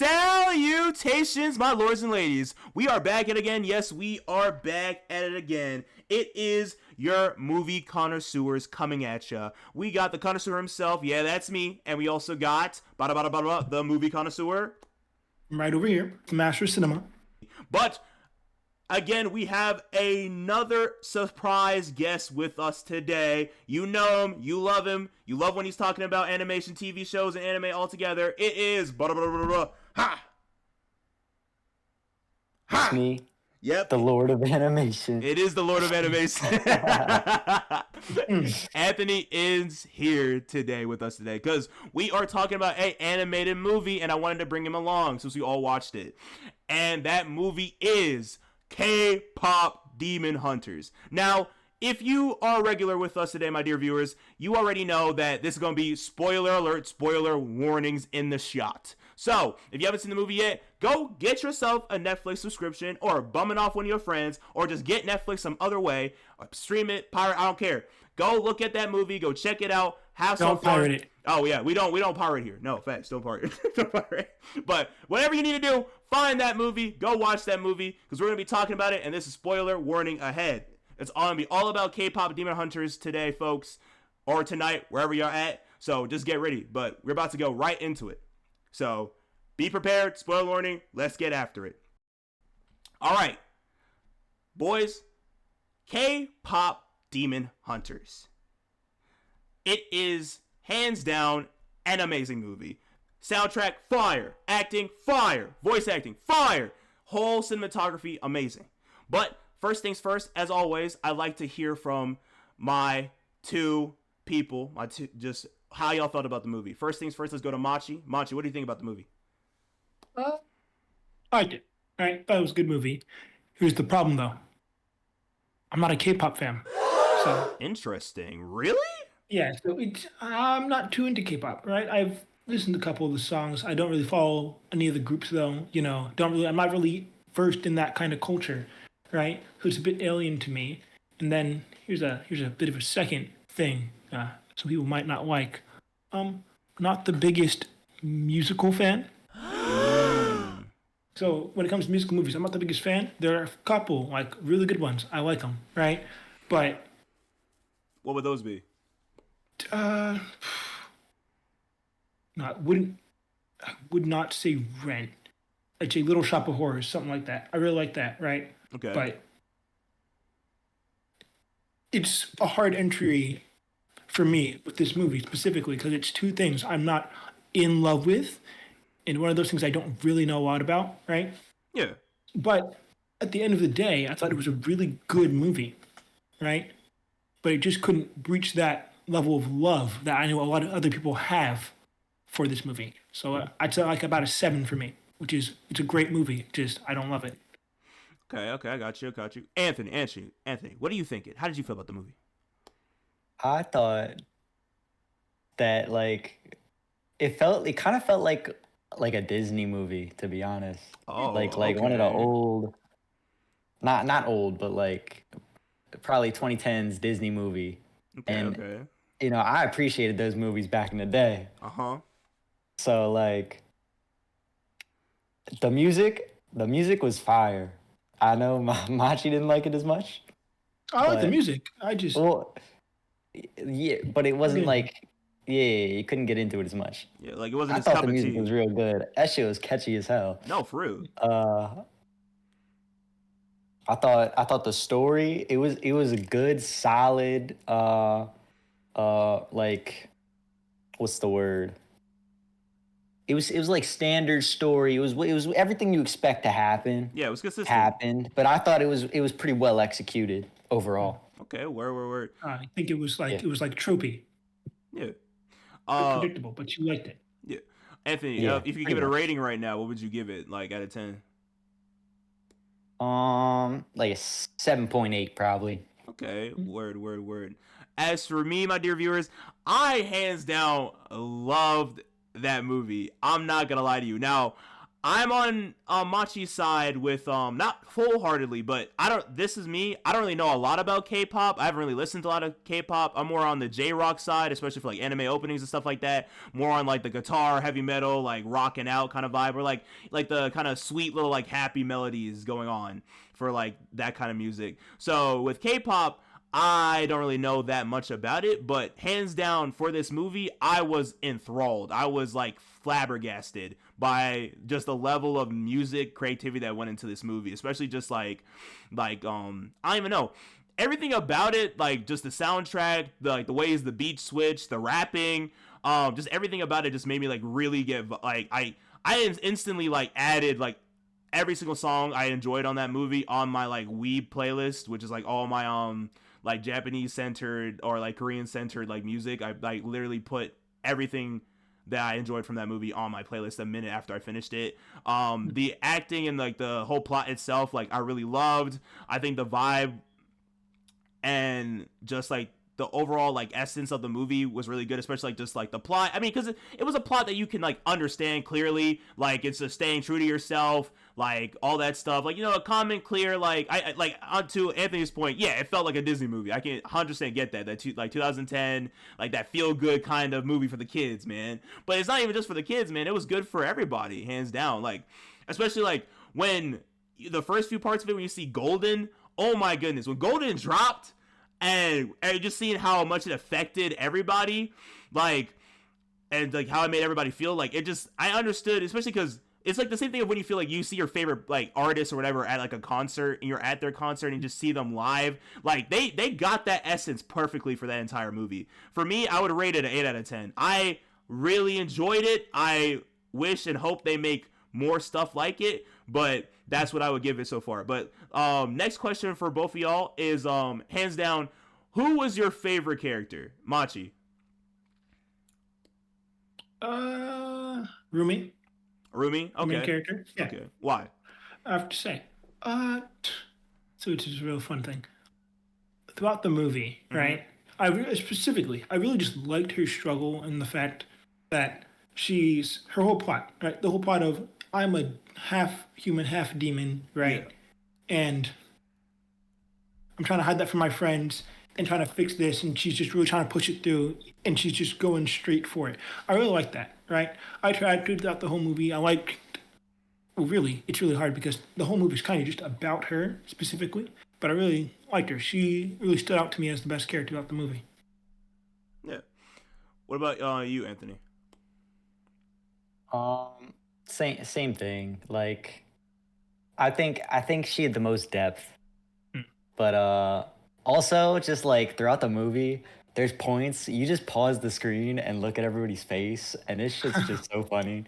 Salutations, my lords and ladies. We are back at it again. Yes, we are back at it again. It is your movie connoisseurs coming at ya. We got the connoisseur himself. Yeah, that's me. And we also got the movie connoisseur. Right over here, Master of Cinema. But again, we have another surprise guest with us today. You know him, you love him, you love when he's talking about animation, TV shows, and anime altogether. It is It's me. Yep. The Lord of Animation. It is the Lord of Animation. Anthony is here today with us today because we are talking about an animated movie, and I wanted to bring him along since we all watched it. And that movie is K-Pop Demon Hunters. Now, if you are regular with us today, my dear viewers, you already know that this is going to be spoiler alert, spoiler warnings in the shot. So, if you haven't seen the movie yet, go get yourself a Netflix subscription or bum it off one of your friends or just get Netflix some other way or stream it, pirate, I don't care. Go look at that movie, go check it out, have some fun. Don't pirate it. Oh yeah, we don't pirate here. No, facts, don't pirate. Don't pirate. But whatever you need to do, find that movie, go watch that movie because we're going to be talking about it, and this is spoiler warning ahead. It's all going to be all about K-Pop Demon Hunters today, folks, or tonight, wherever you're at. So just get ready, but we're about to go right into it. So be prepared, spoiler warning, let's get after it. All right, boys, K-Pop Demon Hunters. It is hands down an amazing movie. Soundtrack, fire. Acting, fire. Voice acting, fire. Whole cinematography, amazing. But first things first, as always, I'd like to hear from my two people, just how y'all felt about the movie. First things first, let's go to Machi. Machi, what do you think about the movie? I liked it. All right, thought it was a good movie. Here's the problem, though. I'm not a K-pop fan. So Interesting. Really? yeah, so I'm not too into K-pop, right? I've listened to a couple of the songs. I don't really follow any of the groups, though. I'm not really versed in that kind of culture, right? So it's a bit alien to me. And then here's a bit of a second thing. Some people might not like. Not the biggest musical fan. So when it comes to musical movies, I'm not the biggest fan. There are a couple like really good ones. I like them, right? But What would those be? no, I would not say Rent. I'd say Little Shop of Horrors, something like that. I really like that, right? Okay. But it's a hard entry for me with this movie specifically because it's two things I'm not in love with, and one of those things I don't really know a lot about, right? Yeah. But at the end of the day, I thought it was a really good movie, right? But it just couldn't reach that level of love that I know a lot of other people have for this movie. So I'd say like about a 7 for me, which is it's a great movie. Just I don't love it. Okay, I got you. Anthony, what are you thinking? How did you feel about the movie? I thought that it kind of felt like a Disney movie, to be honest. Oh, Like one of the okay. old, not old, but like probably 2010s Disney movie. Okay, And okay. I appreciated those movies back in the day. Uh-huh. So like the music was fire. I know Machi didn't like it as much, I like the but music. I just well, yeah, but it wasn't yeah. you couldn't get into it as much. Yeah, like it wasn't I his thought cup the of music tea. was real good. That shit was catchy as hell. No, for real. Uh, I thought the story it was a good solid like what's the word? It was like standard story. It was everything you expect to happen Yeah, it was consistent. happened, but I thought it was pretty well executed overall. Okay, word. I think it was Yeah. like tropey, Yeah. bit Uh, predictable, but you liked it. yeah. Anthony, Yeah, if you pretty give it a much. rating right now, what would you give it, like, out of 10? Like a 7.8 probably. Okay, word. As for me, my dear viewers, I hands down loved that movie. I'm not gonna lie to you. Now, I'm on Machi's side with not full-heartedly, but this is me. I don't really know a lot about K-pop. I haven't really listened to a lot of K-pop. I'm more on the J-rock side, especially for like anime openings and stuff like that. More on like the guitar, heavy metal, like rocking out kind of vibe, or like the kind of sweet little like happy melodies going on for like that kind of music. So with K-pop, I don't really know that much about it, but hands down for this movie, I was enthralled. I was like flabbergasted by just the level of music creativity that went into this movie, especially just I don't even know. Everything about it, like just the soundtrack, the ways the beats switch, the rapping, just everything about it just made me like really get like I instantly like added like every single song I enjoyed on that movie on my like Weeb playlist, which is like all my like Japanese centered or like Korean centered like music. I like literally put everything that I enjoyed from that movie on my playlist a minute after I finished it. The acting and like the whole plot itself, like I really loved. I think the vibe and just like the overall like essence of the movie was really good, especially like just like the plot. I mean, because it was a plot that you can like understand clearly, like it's just staying true to yourself, like all that stuff, like, you know, a common clear, like I like onto Anthony's point, yeah, it felt like a Disney movie. I can 100% get that like 2010, like that feel good kind of movie for the kids, man. But it's not even just for the kids, man. It was good for everybody, hands down. Like especially like when the first few parts of it, when you see Golden, oh my goodness, when Golden dropped. And just seeing how much it affected everybody, like, and like how it made everybody feel, like it just, I understood, especially because it's like the same thing of when you feel like you see your favorite like artist or whatever at like a concert and you're at their concert and you just see them live, like they got that essence perfectly for that entire movie. For me, I would rate it an 8 out of 10. I really enjoyed it. I wish and hope they make more stuff like it, but that's what I would give it so far. But next question for both of y'all is hands down, who was your favorite character? Machi. Rumi. Rumi? Okay. Main character. Yeah. Okay. Why? I have to say, so it's just a real fun thing. Throughout the movie, right? I really just liked her struggle and the fact that her whole plot, right? The whole plot of I'm a half human, half demon, right? Yeah. And I'm trying to hide that from my friends and trying to fix this, and she's just really trying to push it through, and she's just going straight for it. I really like that, right? I tried to throughout the whole movie. Really, it's really hard because the whole movie is kind of just about her specifically, but I really liked her. She really stood out to me as the best character throughout the movie. Yeah. What about you, Anthony? Same thing. Like, I think she had the most depth, but also just like throughout the movie, there's points you just pause the screen and look at everybody's face, and it's just so funny.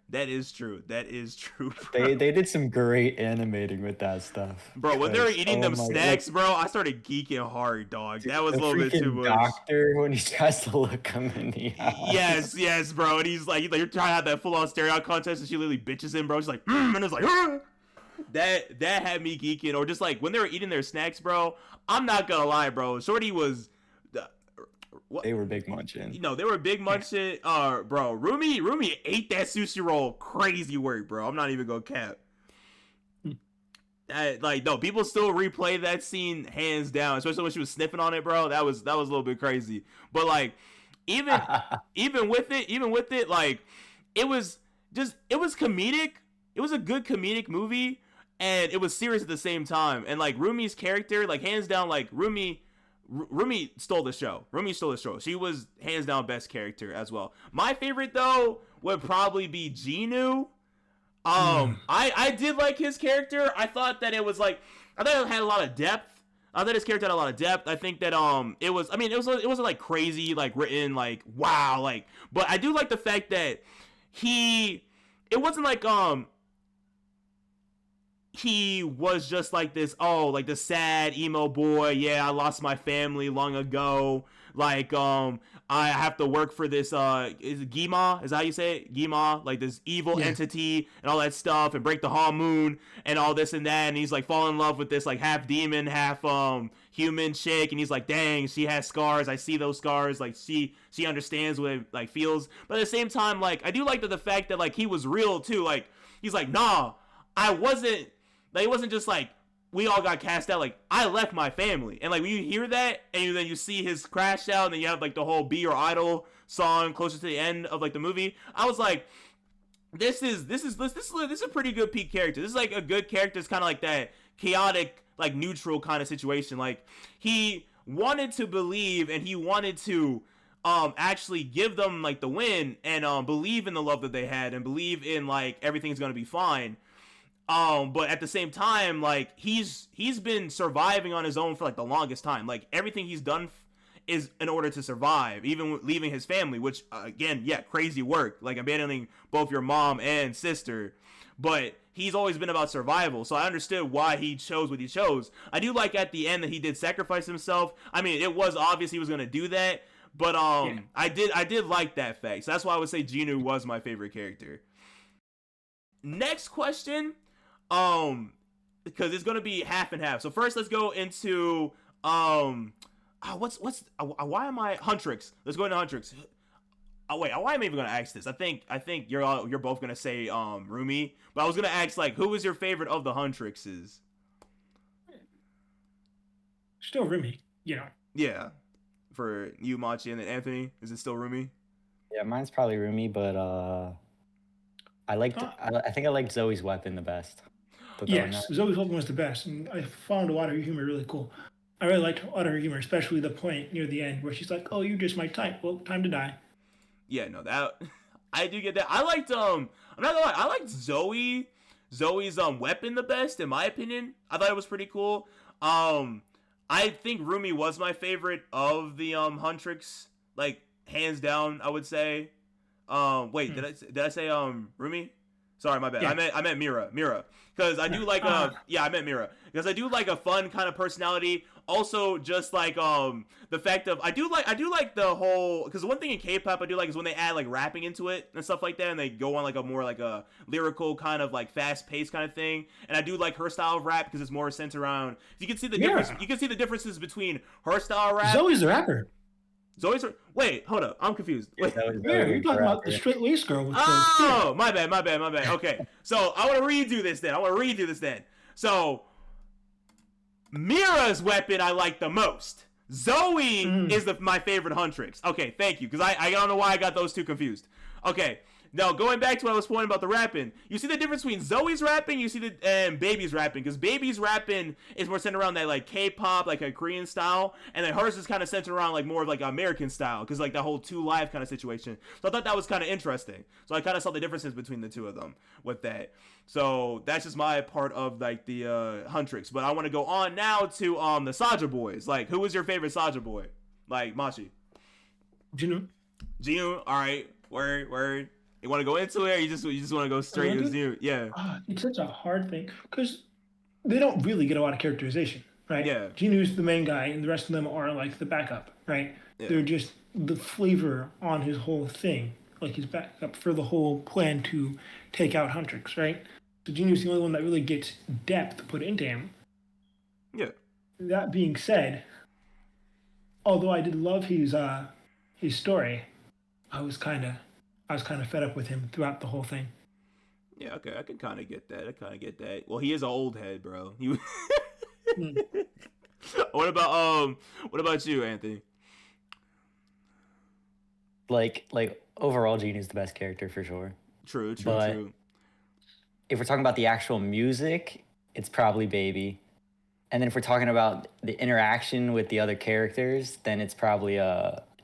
That is true. That is true. Bro. They did some great animating with that stuff. Bro, when they were eating them snacks, bro, I started geeking hard, dog. That was a little bit too much. Doctor, when he tries to look him in the eyes. Yes, bro. And he's like you're trying to have that full-on stare-out contest, and she literally bitches him, bro. She's like, and it's like, that had me geeking. Or just like when they were eating their snacks, bro, I'm not gonna lie, bro. Shorty was... They were big munching. You know, they were big munching. Bro, Rumi ate that sushi roll. Crazy work, bro. I'm not even gonna cap. No, people still replay that scene hands down, especially when she was sniffing on it, bro. That was a little bit crazy. But like, even with it, like, it was comedic. It was a good comedic movie, and it was serious at the same time. And like Rumi's character, like hands down, like Rumi stole the show. She was hands down best character as well. My favorite though would probably be Genu. I did like his character. I thought that it was like, I thought it had a lot of depth. I thought his character had a lot of depth. I think that it wasn't like crazy, like written, like wow, like, but I do like the fact that it wasn't like he was just like this, like the sad emo boy. Yeah, I lost my family long ago. like I have to work for this is it Gima, is that how you say it, Gima, like this evil entity and all that stuff, and break the whole moon and all this and that, and he's like falling in love with this like half demon half human chick, and he's like, dang, she has scars, I see those scars, like she understands what it like feels. But at the same time, like I do like the fact that like he was real too, like he's like, nah, I wasn't, like it wasn't just like we all got cast out, like I left my family. And like when you hear that and then you see his crash out, and then you have like the whole Be Your Idol song closer to the end of like the movie, I was like, this is a pretty good peak character. This is like a good character. It's kind of like that chaotic, like neutral kind of situation. Like he wanted to believe, and he wanted to actually give them like the win, and believe in the love that they had, and believe in like everything's gonna be fine. But at the same time, like he's been surviving on his own for like the longest time. Like everything he's done is in order to survive, even leaving his family, which again, yeah, crazy work, like abandoning both your mom and sister. But he's always been about survival, so I understood why he chose what he chose. I do like at the end that he did sacrifice himself. I mean, it was obvious he was gonna do that, but I did like that fact. So that's why I would say Genu was my favorite character. Next question. Because it's gonna be half and half. So first, let's go into why am I Huntrix? Let's go into Huntrix. Oh wait, why am I even gonna ask this? I think you're both gonna say Rumi, but I was gonna ask like, who was your favorite of the Huntrixes? Still Rumi, Yeah, for you, Machi, and then Anthony, is it still Rumi? Yeah, mine's probably Rumi, but I think I liked Zoe's weapon the best. Yes, Zoe's weapon was the best, and I found a lot of her humor really cool. I really liked a lot of her humor, especially the point near the end where she's like, "Oh, you're just my type. Well, time to die." Yeah, no, that I do get that. I liked I'm not gonna lie, I liked Zoe's weapon the best, in my opinion. I thought it was pretty cool. I think Rumi was my favorite of the Huntrix, like hands down, I would say. Wait, did I say Rumi? Sorry, my bad. Yeah. I meant Mira, because I do like I meant Mira, because I do like a fun kind of personality. Also, just like the fact of I do like the whole, because one thing in K-pop I do like is when they add like rapping into it and stuff like that, and they go on like a more like a lyrical kind of like fast paced kind of thing. And I do like her style of rap because it's more centered around. You can see the difference. You can see the differences between her style of rap. Zoe's the rapper. Wait, hold up. I'm confused. Wait. Yeah, you're talking about the straight laced girl. With my bad. Okay, so I want to redo this then. So, Mira's weapon I like the most. Zoe is my favorite Huntrix. Okay, thank you, because I don't know why I got those two confused. Okay, now going back to what I was pointing about the rapping, you see the difference between Zoe's rapping, and Baby's rapping, because Baby's rapping is more centered around that like K-pop, like a Korean style, and then hers is kind of centered around like more of like American style, because like that whole 2 Live kind of situation. So I thought that was kind of interesting. So I kind of saw the differences between the two of them with that. So that's just my part of like the Huntrix. But I want to go on now to the Saja boys. Like, who was your favorite Saja boy? Like Machi. Genu. All right. Word. You want to go into it, or you just want to go straight into Genu? Yeah. It's such a hard thing because they don't really get a lot of characterization, right? Yeah. Genu's the main guy, and the rest of them are like the backup, right? Yeah. They're just the flavor on his whole thing, like his backup for the whole plan to take out Huntrix, right? So Genu's the only one that really gets depth put into him. Yeah. That being said, although I did love his story, I was kind of fed up with him throughout the whole thing. Yeah, okay, I can kind of get that. Well, he is an old head, bro. What about you, Anthony? Like overall, Genu's the best character for sure. True. If we're talking about the actual music, it's probably Baby. And then if we're talking about the interaction with the other characters, then it's probably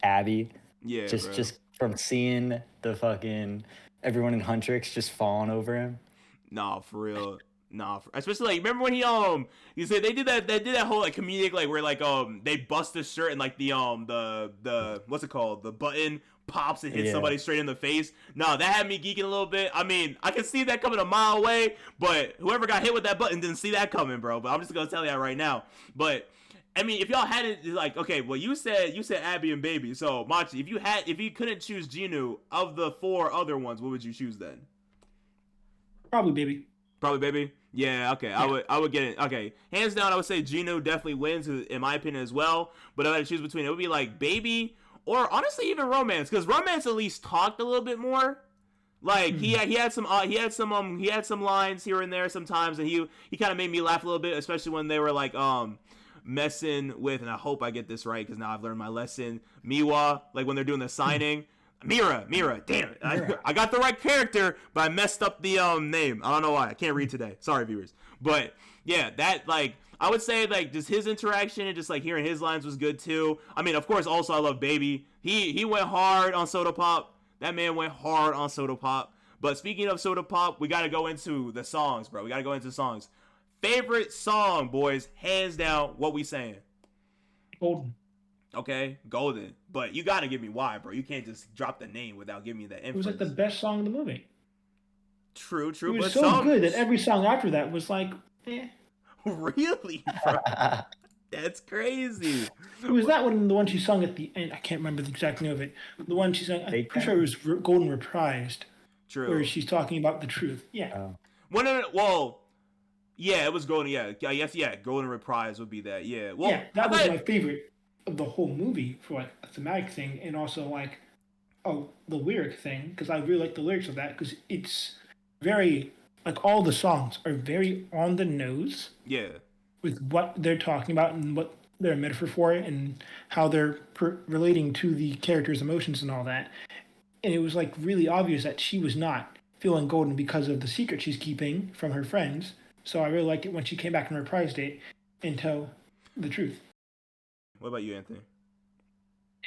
Abby. Yeah, just from seeing the fucking everyone in Huntrix just falling over him. Nah, for real. Especially like, remember when you said they did that whole like comedic, like where like they bust the shirt and like the what's it called, the button pops and hits somebody straight in the face. No, that had me geeking a little bit. I mean, I can see that coming a mile away, but whoever got hit with that button didn't see that coming, bro. But I'm just gonna tell you that right now. But I mean, if y'all had it, like, okay, well, you said Abby and Baby. So Machi, if you couldn't choose Genu of the 4 other ones, what would you choose then? Probably Baby. Probably Baby. Yeah, okay. Yeah. I would get it. Okay, hands down, I would say Geno definitely wins in my opinion as well. But if I had to choose between, it would be like Baby or honestly even Romance, because Romance at least talked a little bit more. Like he had some lines here and there sometimes, and he kind of made me laugh a little bit, especially when they were like messing with, and I hope I get this right because now I've learned my lesson. Miwa, like when they're doing the signing. Mira, damn it. I got the right character, but I messed up the name. I don't know why. I can't read today. Sorry, viewers. But yeah, that like I would say like just his interaction and just like hearing his lines was good too. I mean, of course, also I love Baby. He went hard on Soda Pop. That man went hard on Soda Pop. But speaking of Soda Pop, we got to go into the songs, bro. We got to go into songs. Favorite song, boys, hands down. What we saying? Golden. Okay, Golden. But you gotta give me why, bro. You can't just drop the name without giving me the inference. It was like the best song in the movie. True. It was but so good that every song after that was like, eh. Really, bro? That's crazy. It was that one, the one she sung at the end. I can't remember the exact name of it. The one she sung, I'm pretty sure it was Golden Reprised. True. Where she's talking about the truth. Yeah. Well, yeah, it was Golden. Yeah, I guess, yeah, Golden Reprise would be that. Yeah. Well, yeah, that was my favorite of the whole movie for like a thematic thing, and also like, the lyric thing, because I really like the lyrics of that, because it's very, like all the songs are very on the nose. Yeah. With what they're talking about and what they're a metaphor for it and how they're relating to the character's emotions and all that. And it was like really obvious that she was not feeling golden because of the secret she's keeping from her friends. So I really liked it when she came back and reprised it and tell the truth. What about you, Anthony?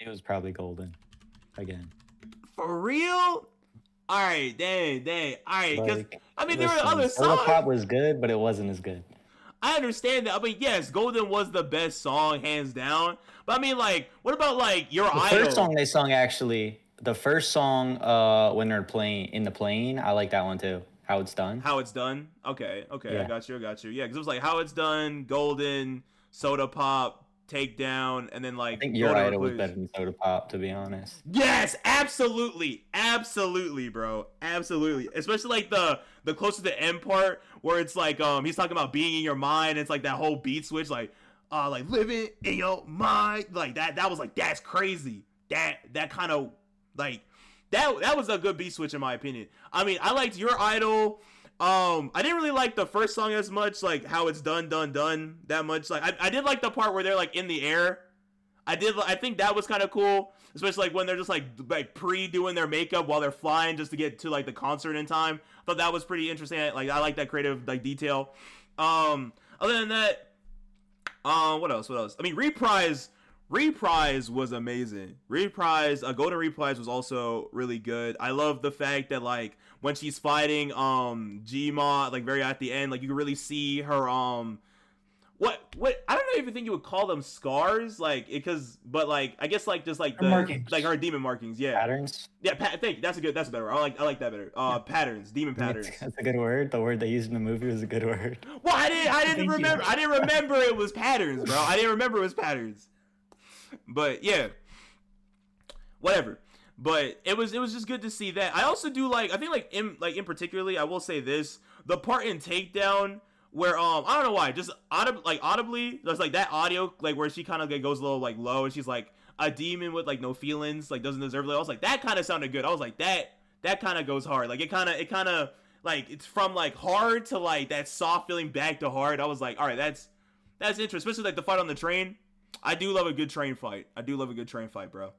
It was probably Golden again. For real? All right, dang. All right, because Like, I mean there were other Soda songs. Pop was good, but it wasn't as good. I understand that. I mean, yes, Golden was the best song, hands down. But I mean, like, what about like Your The Idol? first song they sung actually, the first song when they're playing in the plane, I like that one too. How It's Done. How It's Done. Okay, Yeah. I got you. Yeah, because it was like How It's Done, Golden, Soda Pop, Takedown, and then like I think Your Golden Idol was Reprise. better than Soda Pop, to be honest. Yes, absolutely, bro, absolutely. Especially like the close to the end part where it's like he's talking about being in your mind. It's like that whole beat switch, like living in your mind, like that. That was like that's crazy. That kind of like that was a good beat switch in my opinion. I mean, I liked Your Idol. I didn't really like the first song as much, like How It's Done that much. Like I did like the part where they're like in the air. I think that was kind of cool, especially like when they're just like pre-doing their makeup while they're flying just to get to like the concert in time. I thought that was pretty interesting. Like I like that creative like detail. Other than that, what else? I mean, Reprise was amazing. Golden Reprise was also really good. I love the fact that like when she's fighting Gma, like very at the end, like you can really see her what I don't know if you think you would call them scars, like but like I guess like just like Her markings. like her demon markings, yeah. Patterns. Yeah, thank you. That's a better word. I like that better. Patterns, demon patterns. That's a good word. The word they used in the movie was a good word. Well, I didn't Thank you. remember. I didn't remember it was patterns, bro. I didn't remember it was patterns. But yeah, whatever. But it was just good to see that. I also do like I think like in particularly I will say this, the part in Takedown where I don't know why, just audibly there's like that audio like where she kind of like goes a little like low and she's like a demon with like no feelings, like doesn't deserve it. I was like that kind of sounded good. I was like that kind of goes hard. Like it kind of like it's from like hard to like that soft feeling back to hard. I was like, all right, that's interesting, especially like the fight on the train. I do love a good train fight. Bro.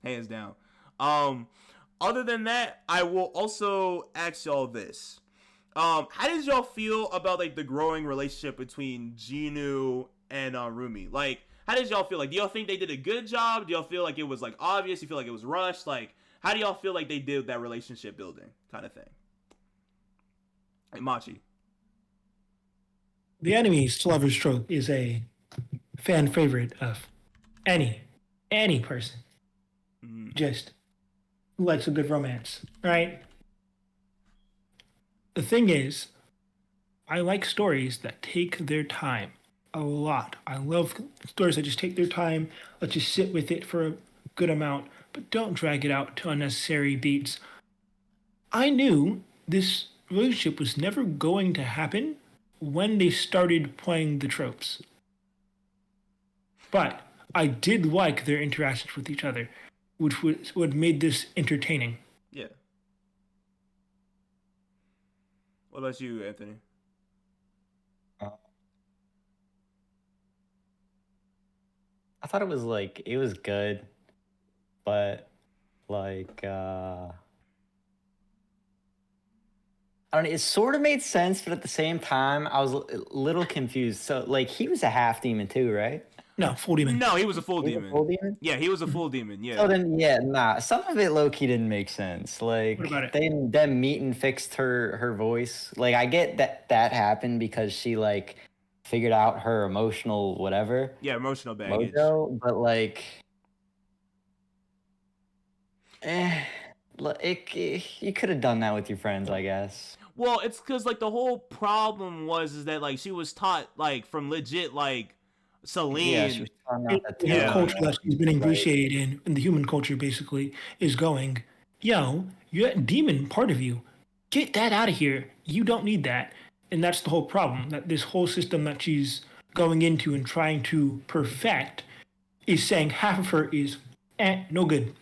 Hands down. Other than that, I will also ask y'all this. How did y'all feel about like the growing relationship between Genu and Rumi? Like, how did y'all feel? Like, do y'all think they did a good job? Do y'all feel like it was like obvious? You feel like it was rushed? Like, how do y'all feel like they did that relationship building kind of thing? Hey, Machi. The Enemy's Lover's Stroke is a fan favorite of any person. Just who likes a good romance, right? The thing is, I like stories that take their time a lot. I love stories that just take their time, let's just sit with it for a good amount, but don't drag it out to unnecessary beats. I knew this relationship was never going to happen when they started playing the tropes. But I did like their interactions with each other, which was what made this entertaining. Yeah. What about you, Anthony? Uh, I thought it was good, but like I don't know, it sort of made sense, but at the same time, I was a little confused. So, like, he was a half demon too, right? No, full demon. No, he was a full He was a demon. full demon? Yeah, he was a Mhm. full demon. So Yeah. then, yeah, nah. Some of it low key didn't make sense. What Like about it? them meeting fixed her voice. Like I get that happened because she like figured out her emotional whatever Yeah, emotional baggage. mojo, but like, you could have done that with your friends, I guess. Well, it's because like the whole problem was is that like she was taught like from legit like Yeah, she Celine. was trying In not to her tell Yeah. him culture that she's been that. Like, ingratiated in, and the human culture basically is going, yo, you're that demon part of you. Get that out of here. You don't need that. And that's the whole problem. That this whole system that she's going into and trying to perfect is saying half of her is no good.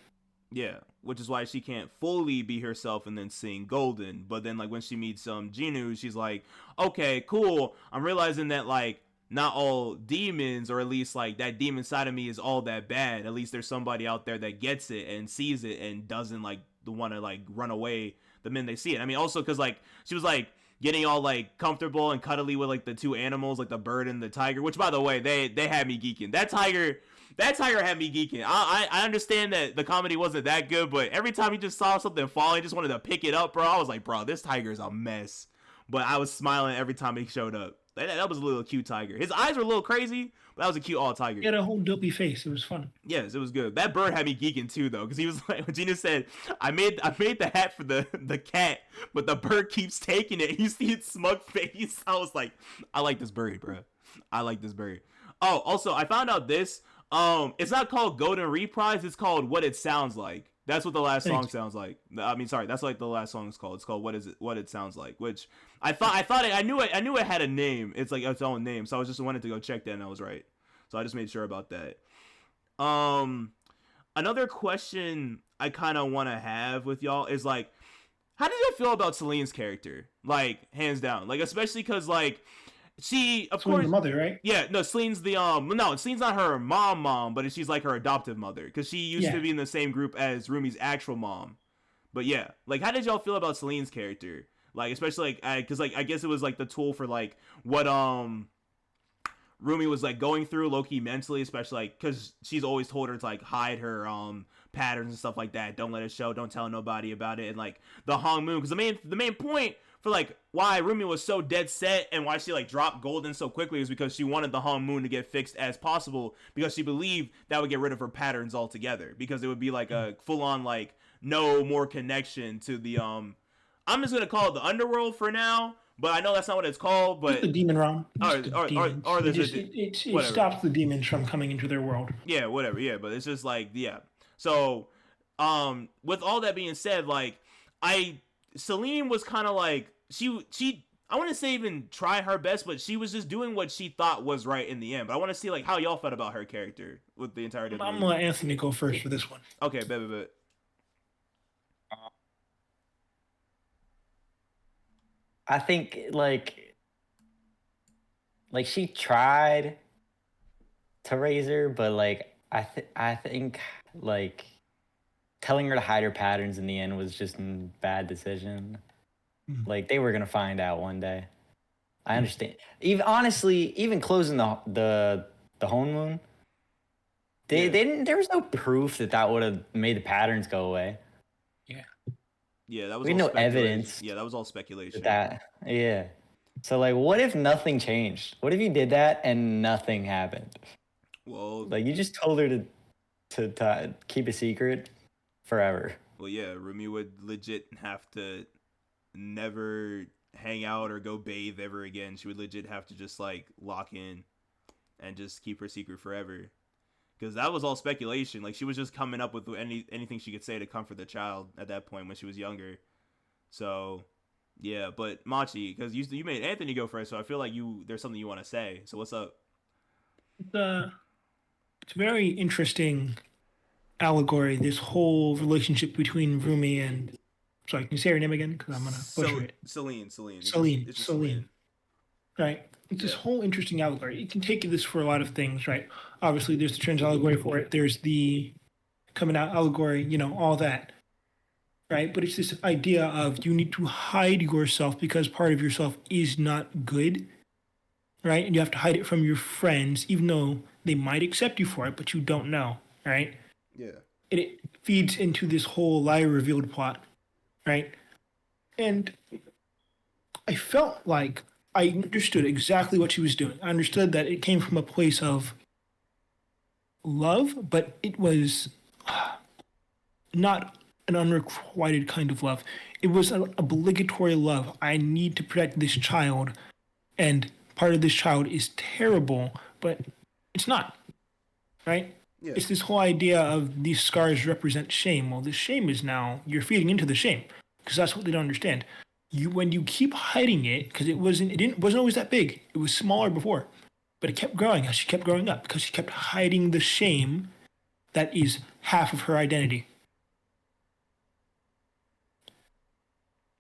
Yeah, which is why she can't fully be herself and then sing Golden. But then like when she meets Genu, she's like, okay, cool. I'm realizing that like not all demons, or at least like that demon side of me is all that bad. At least there's somebody out there that gets it and sees it and doesn't like want to like run away the minute they see it. I mean, also because like she was like getting all like comfortable and cuddly with like the two animals, like the bird and the tiger. Which by the way, they had me geeking. That tiger had me geeking. I understand that the comedy wasn't that good, but every time he just saw something falling, just wanted to pick it up, bro. I was like, bro, this tiger is a mess. But I was smiling every time he showed up. That was a little cute tiger. His eyes were a little crazy, but that was a cute all tiger. He had a whole dopey face. It was fun. Yes, it was good. That bird had me geeking too, though, because he was like, when Gina said, "I made the hat for the cat, but the bird keeps taking it." You see its smug face. I was like, I like this bird, bro. I like this bird. Oh, also, I found out this. It's not called Golden Reprise. It's called What It Sounds Like. That's what the last song sounds like. I mean, sorry, that's like the last song is called. It's called What It Sounds Like. Which I knew it had a name. It's like its own name. So I was just wanted to go check that, and I was right. So I just made sure about that. Another question I kind of want to have with y'all is like, how did you feel about Celine's character? Like, hands down, like especially because like she, of course, the mother, right? yeah, no, Celine's the no, Celine's not her mom, but she's like her adoptive mother because she used to be in the same group as Rumi's actual mom. But yeah, like, how did y'all feel about Celine's character? Like, especially like, because like I guess it was like the tool for like what Rumi was like going through low-key mentally, especially like because she's always told her to like hide her patterns and stuff like that. Don't let it show. Don't tell nobody about it. And like the Hong Moon, because the main point for like why Rumi was so dead set and why she like dropped Golden so quickly is because she wanted the Hong Moon to get fixed as possible because she believed that would get rid of her patterns altogether because it would be like a full-on like no more connection to the I'm just gonna call it the underworld for now. But I know that's not what it's called. But just the demon realm. It stops the demons from coming into their world. Yeah, whatever. Yeah, but it's just like yeah. So, with all that being said, like Celine was kind of like she I want to say even try her best, but she was just doing what she thought was right in the end. But I want to see like how y'all felt about her character with the entirety of the I'm movie. gonna let Anthony go first for this one. Okay, bet. I think like she tried to raise her, but like I think like telling her to hide her patterns in the end was just a bad decision. Like they were gonna find out one day. I understand. Even honestly, even closing the Hone Moon, they didn't. There was no proof that would have made the patterns go away. Yeah, that was. We had no evidence. Yeah, that was all speculation. Yeah. So like, what if nothing changed? What if you did that and nothing happened? Well, like you just told her to keep a secret forever. Well, yeah, Rumi would legit have to never hang out or go bathe ever again. She would legit have to just like lock in. and just keep her secret forever. Because that was all speculation. Like, she was just coming up with anything she could say to comfort the child at that point when she was younger. So, yeah. But Machi, because you made Anthony go first, so I feel like there's something you want to say. So what's up? It's very interesting allegory. This whole relationship between Rumi and, sorry, can you say her name again? Because I'm gonna butcher it. Celine. Celine. Right. It's this whole interesting allegory. You can take this for a lot of things, right? Obviously, there's the trans allegory for it. There's the coming out allegory, all that, right? But it's this idea of you need to hide yourself because part of yourself is not good, right? And you have to hide it from your friends, even though they might accept you for it, but you don't know, right? Yeah. And it feeds into this whole lie revealed plot, right? And I felt like I understood exactly what she was doing. I understood that it came from a place of love, but it was not an unrequited kind of love. It was an obligatory love. I need to protect this child, and part of this child is terrible, but it's not, right? Yeah. It's this whole idea of these scars represent shame. Well, this shame is now, you're feeding into the shame, because that's what they don't understand. When you keep hiding it, because it wasn't always that big. It was smaller before, but it kept growing as she kept growing up because she kept hiding the shame that is half of her identity.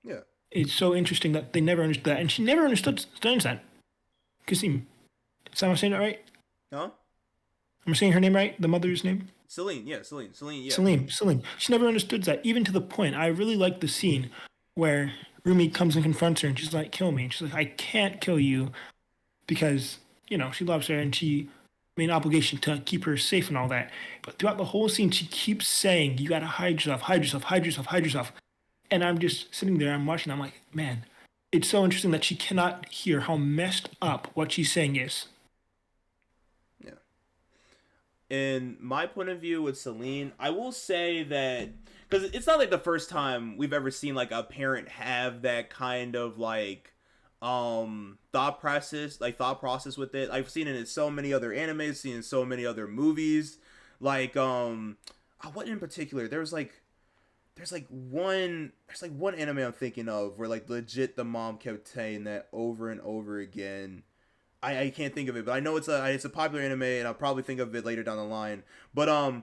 Yeah. It's so interesting that they never understood that, and she never understood that. Kasim, am I saying that right? Huh? Am I saying her name right? The mother's name? Celine. Yeah. Celine. Yeah. Celine. She never understood that, even to the point. I really like the scene where Rumi comes and confronts her, and she's like, kill me. And she's like, I can't kill you because, she loves her and she made an obligation to keep her safe and all that. But throughout the whole scene, she keeps saying, you got to hide yourself. And I'm just sitting there, I'm watching, I'm like, man, it's so interesting that she cannot hear how messed up what she's saying is. Yeah. In my point of view with Celine, I will say that, because it's not like the first time we've ever seen like a parent have that kind of like thought process with it. I've seen it in so many other animes, seen it in so many other movies. Like what in particular? There's one anime I'm thinking of where like legit the mom kept saying that over and over again. I can't think of it, but I know it's a popular anime, and I'll probably think of it later down the line. But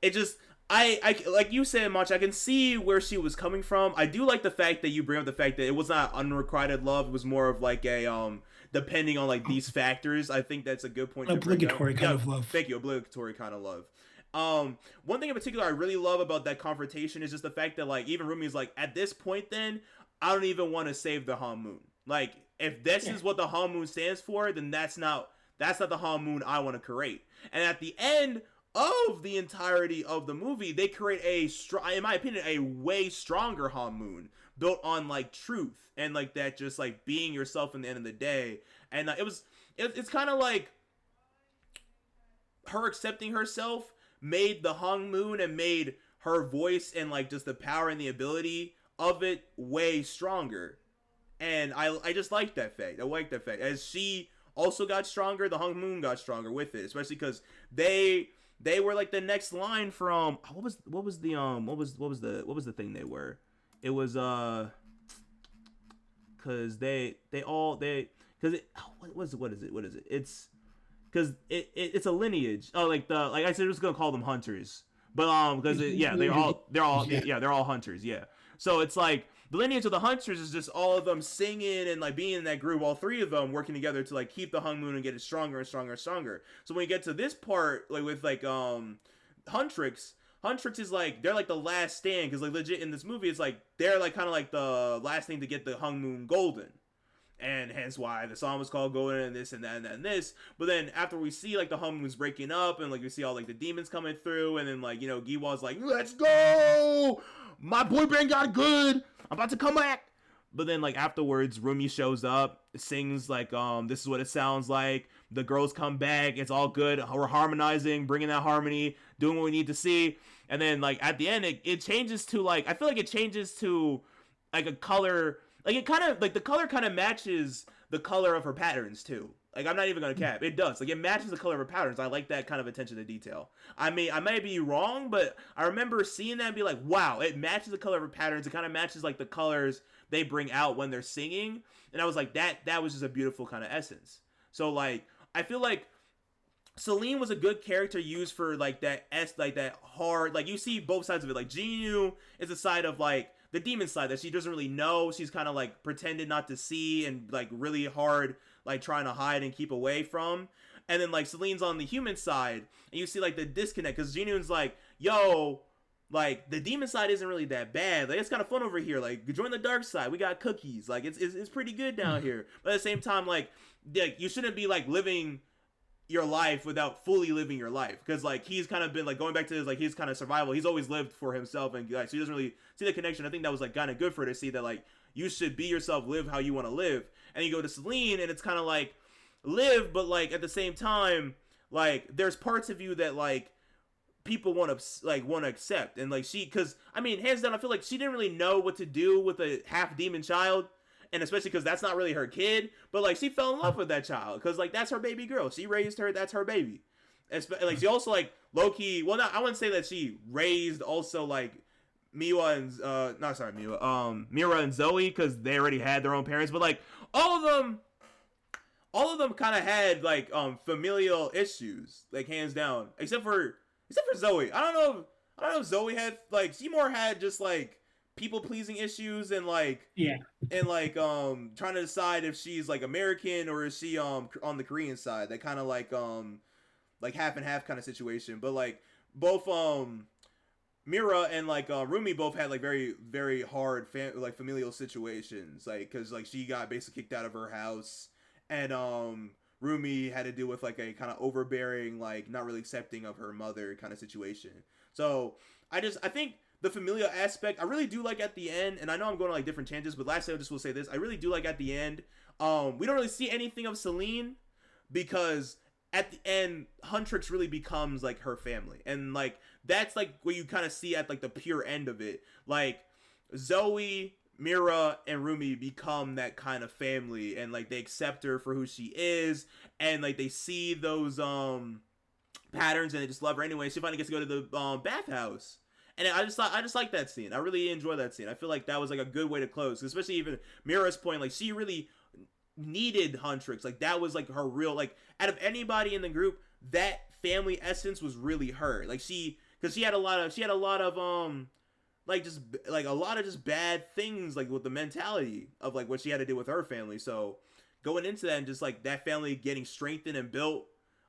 it just I like you said, Mach, I can see where she was coming from. I do like the fact that you bring up the fact that it was not unrequited love. It was more of like a depending on like these factors. I think that's a good point. Obligatory kind of love. Thank you, obligatory kind of love. One thing in particular I really love about that confrontation is just the fact that like even Rumi is like, at this point then I don't even want to save the Han Moon. Like if this is what the Han Moon stands for, then that's not the Han Moon I want to create. And at the end of the entirety of the movie, they create in my opinion, a way stronger Han Moon built on like truth and like that, just like being yourself in the end of the day. And it's kind of like her accepting herself made the Han Moon and made her voice and like just the power and the ability of it way stronger. And I just like that fact. I like that fact. As she also got stronger, the Han Moon got stronger with it, especially because they were like the next line from what was the thing they were? It was because what is it? It's because it's a lineage. Oh, like I said, I was gonna call them hunters, but because they're all hunters. Yeah, so it's like the lineage of the hunters is just all of them singing and like being in that group, all three of them working together to like keep the Han Moon and get it stronger and stronger and stronger. So when you get to this part, like with like Huntrix is like they're like the last stand, because like legit in this movie it's like they're like kind of like the last thing to get the Han Moon golden. And hence why the song was called Golden and this and that and that and this. But then after we see like the Han Moon's breaking up and like we see all like the demons coming through, and then like Giwa's like, let's go, my boy band got good, I'm about to come back. But then like afterwards Rumi shows up, sings like this is what it sounds like, the girls come back, it's all good, we're harmonizing, bringing that harmony, doing what we need to see. And then like at the end it changes to like, I feel like it changes to like a color. Like it kind of like the color kind of matches the color of her patterns too. Like, I'm not even gonna cap. It does. Like, it matches the color of her patterns. I like that kind of attention to detail. I mean, I might be wrong, but I remember seeing that and be like, wow, it matches the color of her patterns. It kind of matches like the colors they bring out when they're singing. And I was like, that was just a beautiful kind of essence. So like, I feel like Celine was a good character used for like that like that hard, like you see both sides of it. Like Jinyu is a side of like the demon side that she doesn't really know. She's kind of like pretended not to see and like really hard like trying to hide and keep away from. And then like Celine's on the human side and you see like the disconnect because Jinyu's like, yo, like the demon side isn't really that bad. Like it's kind of fun over here. Like join the dark side. We got cookies. Like it's pretty good down here. But at the same time, like you shouldn't be like living your life without fully living your life, because like he's kind of been like going back to his like his kind of survival. He's always lived for himself and like so he doesn't really see the connection. I think that was like kind of good for her to see that like you should be yourself, live how you want to live. And you go to Celine and it's kind of like live, but like at the same time like there's parts of you that like people want to accept. And like she, because I mean hands down I feel like she didn't really know what to do with a half demon child, and especially because that's not really her kid, but like she fell in love with that child because like that's her baby girl. She raised her, that's her baby. Like she also like low-key, well not, I wouldn't say that she raised also like Miwa and not sorry Miwa, Mira and Zoe, because they already had their own parents, but like all of them kind of had like familial issues, like hands down, except for Zoe. I don't know if Zoe had like, she more had just like people pleasing issues and like and like trying to decide if she's like American or is she on the Korean side. That kind of like half and half kind of situation. But like both Mira and like Rumi both had like very very hard like familial situations, like because like she got basically kicked out of her house, and Rumi had to deal with like a kind of overbearing, like not really accepting of her mother kind of situation. So I think the familial aspect I really do like at the end, and I know I'm going to like different tangents, but lastly I just will say this: I really do like at the end. We don't really see anything of Celine because at the end Huntrix really becomes like her family, and like that's like what you kind of see at like the pure end of it. Like Zoe, Mira, and Rumi become that kind of family, and like they accept her for who she is, and like they see those patterns and they just love her anyway. She finally gets to go to the bathhouse. And I just like that scene. I really enjoy that scene. I feel like that was like a good way to close, especially even Mira's point. Like she really needed Huntrix. Like that was like her real, like out of anybody in the group, that family essence was really her. Like because she had a lot of like just like a lot of just bad things like with the mentality of like what she had to do with her family. So going into that and just like that family getting strengthened and built,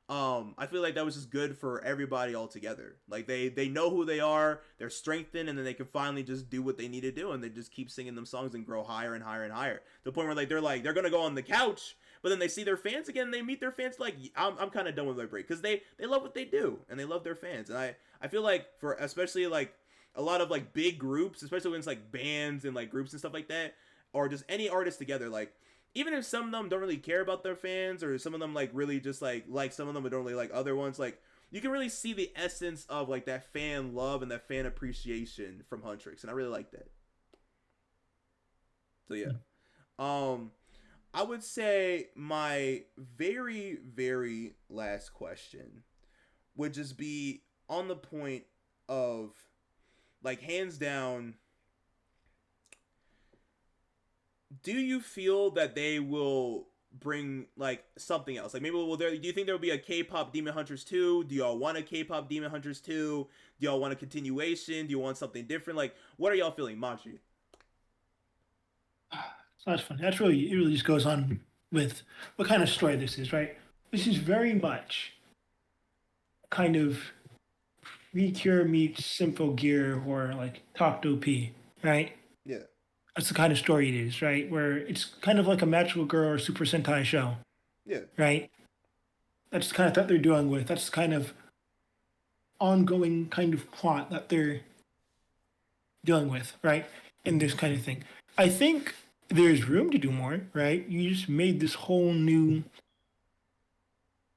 I feel like that was just good for everybody all together. Like they know who they are, they're strengthened, and then they can finally just do what they need to do, and they just keep singing them songs and grow higher and higher and higher, to the point where they're gonna go on the couch, but then they see their fans again, and they meet their fans like, I'm kind of done with my break, because they love what they do and they love their fans. And I feel like for especially like a lot of like big groups, especially when it's like bands and like groups and stuff like that, or just any artist together, like even if some of them don't really care about their fans, or some of them like really just like some of them but don't really like other ones, like you can really see the essence of like that fan love and that fan appreciation from Huntrix, and I really like that. So yeah, I would say my very very last question would just be on the point of like hands down, do you feel that they will bring like something else? Like maybe do you think there will be a K-pop Demon Hunters 2? Do y'all want a K-pop Demon Hunters 2? Do y'all want a continuation? Do you want something different? Like what are y'all feeling, Machi? So that's funny. It really just goes on with what kind of story this is, right? This is very much kind of Recure meets Symphogear or like Tokyo P, right? Yeah. That's the kind of story it is, right? Where it's kind of like a Magical Girl or Super Sentai show. Yeah. Right? That's the kind of thing they're dealing with. That's the kind of ongoing kind of plot that they're dealing with, right? In this kind of thing. I think there's room to do more, right? You just made this whole new,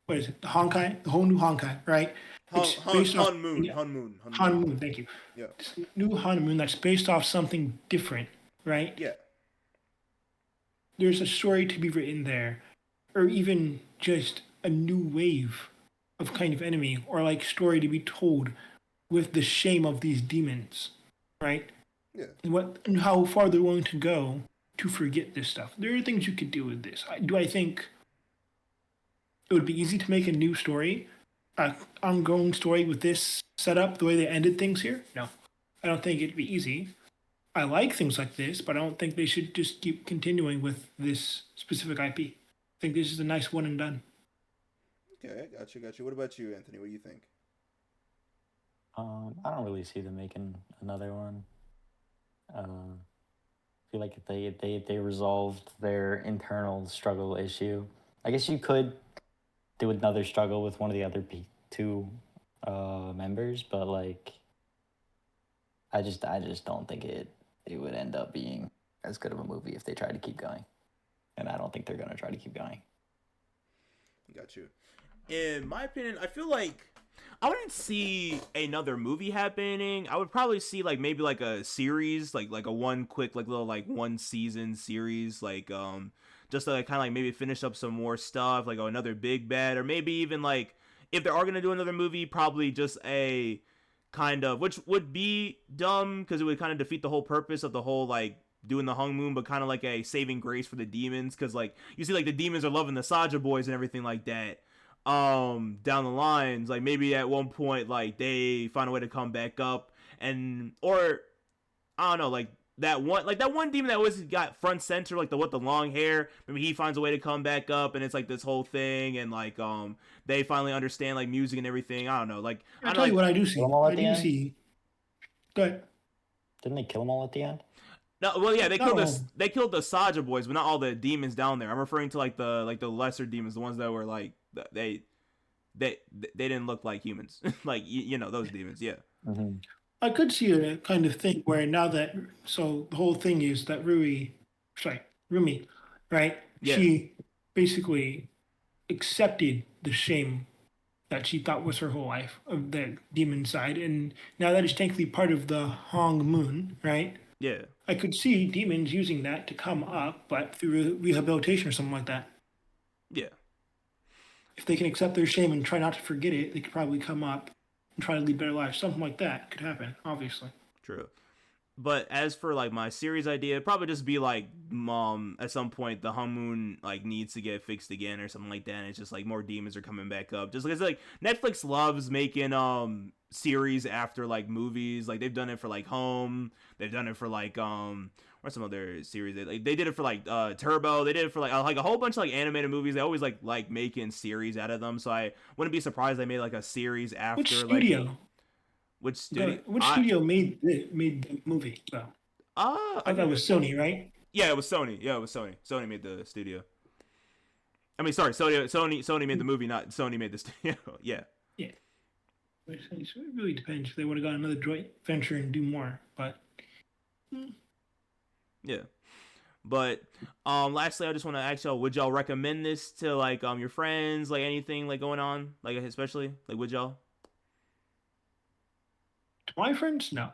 what is it? The Honkai? The whole new Honkai, right? Hanmoon, thank you. Yeah. This new Hanmoon that's based off something different, right? Yeah. There's a story to be written there, or even just a new wave of kind of enemy or like story to be told with the shame of these demons, right? Yeah. And how far they're willing to go to forget this stuff. There are things you could do with this. Do I think it would be easy to make a new story, an ongoing story with this setup, the way they ended things here? No, I don't think it'd be easy. I like things like this, but I don't think they should just keep continuing with this specific IP. I think this is a nice one and done. Okay, got you. What about you, Anthony? What do you think? I don't really see them making another one. I feel like if they resolved their internal struggle issue, I guess you could do another struggle with one of the other two members, but like, I just don't think it would end up being as good of a movie if they tried to keep going, and I don't think they're gonna try to keep going. Got you. In my opinion, I feel like I wouldn't see another movie happening. I would probably see like maybe like a series, like a one quick like little like one season series, like just to like, kind of like maybe finish up some more stuff, like another big bad, or maybe even like if they are gonna do another movie, probably just a kind of, which would be dumb because it would kind of defeat the whole purpose of the whole like doing the hung moon, but kind of like a saving grace for the demons, because like you see like the demons are loving the Saja boys and everything like that. Down the lines, like maybe at one point like they find a way to come back up, and or I don't know, like that one demon that always got front center, like the long hair, maybe he finds a way to come back up, and it's like this whole thing, and like they finally understand like music and everything. I don't know, like I'll tell you what I do see. Kill 'em all at I the do end? see. Go ahead. Didn't they kill them all at the end? no, well yeah, they killed No. they killed the Saja boys, but not all the demons down there. I'm referring to like the lesser demons, the ones that were like they didn't look like humans. Like you know those demons, yeah. Mm-hmm. I could see a kind of thing where now that, so the whole thing is that Rumi, right? Yeah. She basically accepted the shame that she thought was her whole life of the demon side, and now that is technically part of the Hong Moon, right? Yeah. I could see demons using that to come up, but through rehabilitation or something like that. Yeah. If they can accept their shame and try not to forget it, they could probably come up and try to lead better lives. Something like that could happen, obviously. True. But as for like my series idea, it'd probably just be like at some point the Hung Moon like needs to get fixed again or something like that, and it's just like more demons are coming back up. Just because like Netflix loves making series after like movies. Like they've done it for like Home, they've done it for like what's some other series they did it for like Turbo, they did it for like a whole bunch of like animated movies. They always like making series out of them, so I wouldn't be surprised they made like a series after. Which studio? Like which studio? Which studio made the movie? Though I thought it was Sony, right? Yeah, it was Sony. Sony made the studio. I mean, sorry, Sony made the movie, not Sony made the studio. Yeah. Yeah. So it really depends. If they would have got another joint venture and do more, but. Yeah. But lastly, I just want to ask y'all: would y'all recommend this to like your friends, like anything like going on, like especially like would y'all? To my friends, no.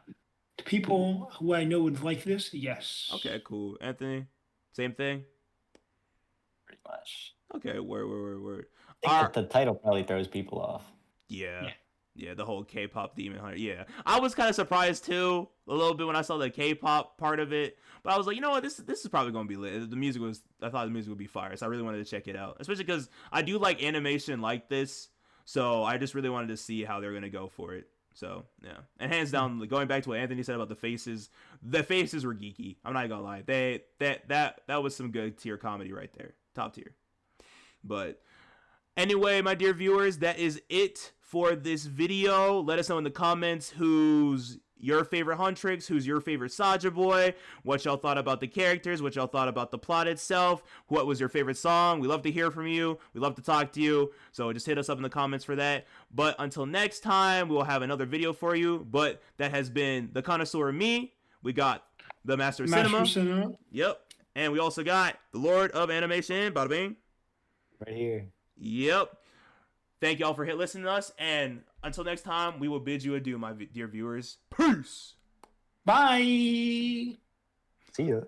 To people who I know would like this, yes. Okay, cool. Anthony, same thing. Pretty much. Okay, word. I think that the title probably throws people off. Yeah, the whole K-pop demon hunter. Yeah, I was kind of surprised too a little bit when I saw the K-pop part of it, but I was like, you know what, this is probably gonna be lit. I thought the music would be fire, so I really wanted to check it out, especially because I do like animation like this, so I just really wanted to see how they're gonna go for it. So yeah, and hands down, like, going back to what Anthony said about the faces were geeky. I'm not gonna lie, that was some good tier comedy right there, top tier. But anyway, my dear viewers, that is it for this video. Let us know in the comments who's your favorite Huntrix, who's your favorite Saja boy, what y'all thought about the characters, what y'all thought about the plot itself, what was your favorite song. We love to hear from you. We love to talk to you. So just hit us up in the comments for that. But until next time, we will have another video for you. But that has been the Connoisseur and me. We got the Master of Cinema. Yep. And we also got the Lord of Animation. Bada bing. Right here. Yep. Thank y'all for listening to us, and until next time, we will bid you adieu, my dear viewers. Peace. Bye. See ya.